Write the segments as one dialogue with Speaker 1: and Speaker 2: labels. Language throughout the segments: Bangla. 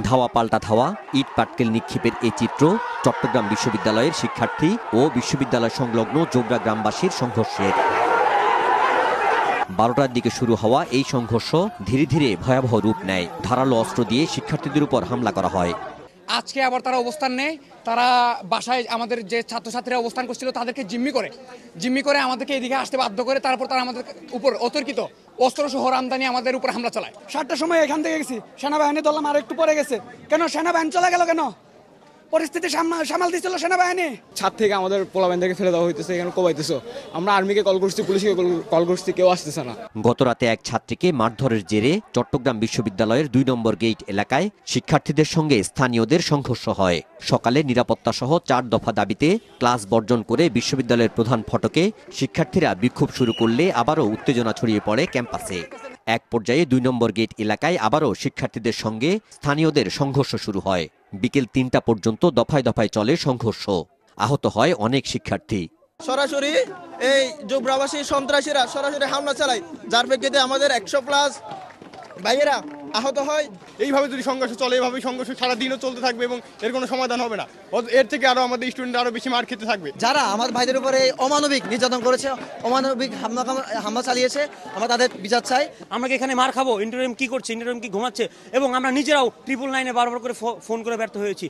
Speaker 1: ধাওয়া পাল্টা ধাওয়া, ইট পাটকেল নিক্ষেপের এই চিত্র চট্টগ্রাম বিশ্ববিদ্যালয়ের শিক্ষার্থী ও বিশ্ববিদ্যালয় সংলগ্ন জোবরা গ্রামবাসীর সংঘর্ষের। 12টার দিকে শুরু হওয়া এই সংঘর্ষ ধীরে ধীরে ভয়াবহ রূপ নেয়। ধারালো অস্ত্র দিয়ে শিক্ষার্থীদের উপর হামলা করা হয়।
Speaker 2: আজকে আবার তারা অবস্থান নেয়, তারা বাসায় আমাদের যে ছাত্রছাত্রীরা অবস্থান করছিল তাদেরকে জিম্মি করে আমাদেরকে এদিকে আসতে বাধ্য করে, তারপর তারা আমাদের উপর অতর্কিত অস্ত্রসহ আমদানি আমাদের উপর হামলা চালায়। 7টার সময় এখান থেকে গেছি, সেনাবাহিনী ধরলাম আর একটু পরে গেছে। কেন সেনাবাহিনী চলে গেল? কেন পরিস্থিতি সামাল দিচ্ছিল সেনাবাহিনী?
Speaker 3: ছাদ থেকে আমাদের পোলাবাহিনী থেকে ফেলে দেওয়া হইতেছে, এখানে কোবাইতেছো। আমরা আর্মিকে কল করছি, পুলিশকে কল করছি, কেউ আসতেছে না।
Speaker 1: গত রাতে এক ছাত্রীকে মারধরের জেরে চট্টগ্রাম বিশ্ববিদ্যালয়ের 2 নম্বর গেট এলাকায় শিক্ষার্থীদের সঙ্গে স্থানীয়দের সংঘর্ষ হয়। সকালে নিরাপত্তা সহ 4 দফা দাবিতে ক্লাস বর্জন করে বিশ্ববিদ্যালয়ের প্রধান ফটকে শিক্ষার্থীরা বিক্ষোভ শুরু করলে আবারও উত্তেজনা ছড়িয়ে পড়ে ক্যাম্পাসে। এক পর্যায়ে 2 নম্বর গেট এলাকায় আবারও শিক্ষার্থীদের সঙ্গে স্থানীয়দের সংঘর্ষ শুরু হয়। বিকেল 3টা পর্যন্ত দফায় দফায় চলে সংঘর্ষ। আহত হয় অনেক শিক্ষার্থী।
Speaker 4: সরাসরি এই জোবরাবাসী সন্ত্রাসীরা সরাসরি হামলা চালায়, যার প্রেক্ষিতে আমাদের 100+ ভাইয়েরা আহত হয়।
Speaker 5: এইভাবে যদি সংঘর্ষ চলে, এইভাবে সংঘর্ষ সারা দিনও চলতে থাকবে এবং এর কোনো সমাধান হবে না। এর থেকে আরো আমাদের স্টুডেন্ট আরো বেশি মার খেতে থাকবে।
Speaker 4: যারা আমাদের ভাইদের উপরে অমানবিক নির্যাতন করেছে, অমানবিক হামলা চালিয়েছে, আমরা তাদের বিচার চাই।
Speaker 6: আমরা এখানে মার খাবো, ইন্টারিম কি করছে, ইন্টারিম কি ঘুমাচ্ছে, এবং আমরা নিজেরাও 999 বারবার করে ফোন করে ব্যর্থ হয়েছি।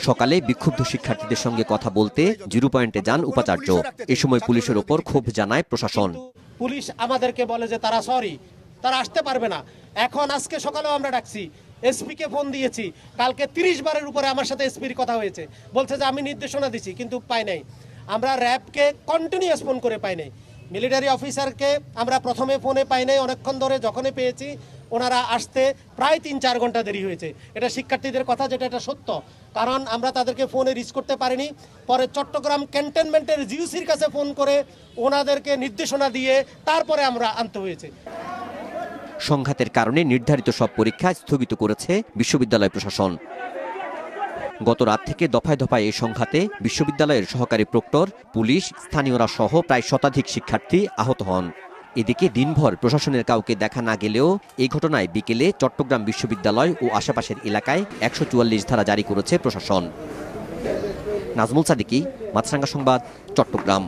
Speaker 1: সকালে বিক্ষুব্ধ শিক্ষার্থীদের সঙ্গে কথা বলতে 0 পয়েন্টে যান উপাচার্য। এ সময় পুলিশের ওপর ক্ষোভ জানায় প্রশাসন।
Speaker 7: পুলিশ আমাদেরকে বলে যে তারা সরি, তারা আসতে পারবে না। আজকে সকালেও আমরা ডাকছি, এসপিকে ফোন দিয়েছি, কালকে 30 বারের উপরে আমার সাথে এসপির কথা হয়েছে, বলছে যে আমি নির্দেশনা দিছি কিন্তু পাই নাই। আমরা র্যাবকে কন্টিনিউয়াস ফোন করে পাই নাই, মিলিটারি অফিসারকে আমরা প্রথমে ফোনে পাই নাই, অনেকক্ষণ ধরে যখনই পেয়েছি ওনারা আসতে প্রায় 3-4 ঘন্টা দেরি হয়েছে। এটা শিক্ষার্থীদের কথা, যেটা এটা সত্য, কারণ আমরা তাদেরকে ফোনে রিচ করতে পারিনি। পরে চট্টগ্রাম ক্যান্টনমেন্টের জিউসির কাছে ফোন করে ওনাদেরকে নির্দেশনা দিয়ে তারপরে আমরা আনতে হয়েছে।
Speaker 1: সংঘাতের কারণে নির্ধারিত সব পরীক্ষা স্থগিত করেছে বিশ্ববিদ্যালয় প্রশাসন। গত রাত থেকে দফায় দফায় এই সংঘাতে বিশ্ববিদ্যালয়ের সহকারী প্রক্টর, পুলিশ, স্থানীয়রা সহ প্রায় শতাধিক শিক্ষার্থী আহত হন। এদিকে দিনভর প্রশাসনের কাউকে দেখা না গেলেও এই ঘটনায় বিকেলে চট্টগ্রাম বিশ্ববিদ্যালয় ও আশেপাশের এলাকায় 144 ধারা জারি করেছে প্রশাসন। নাজমুল সাদিকি, মাছরাঙ্গা সংবাদ, চট্টগ্রাম।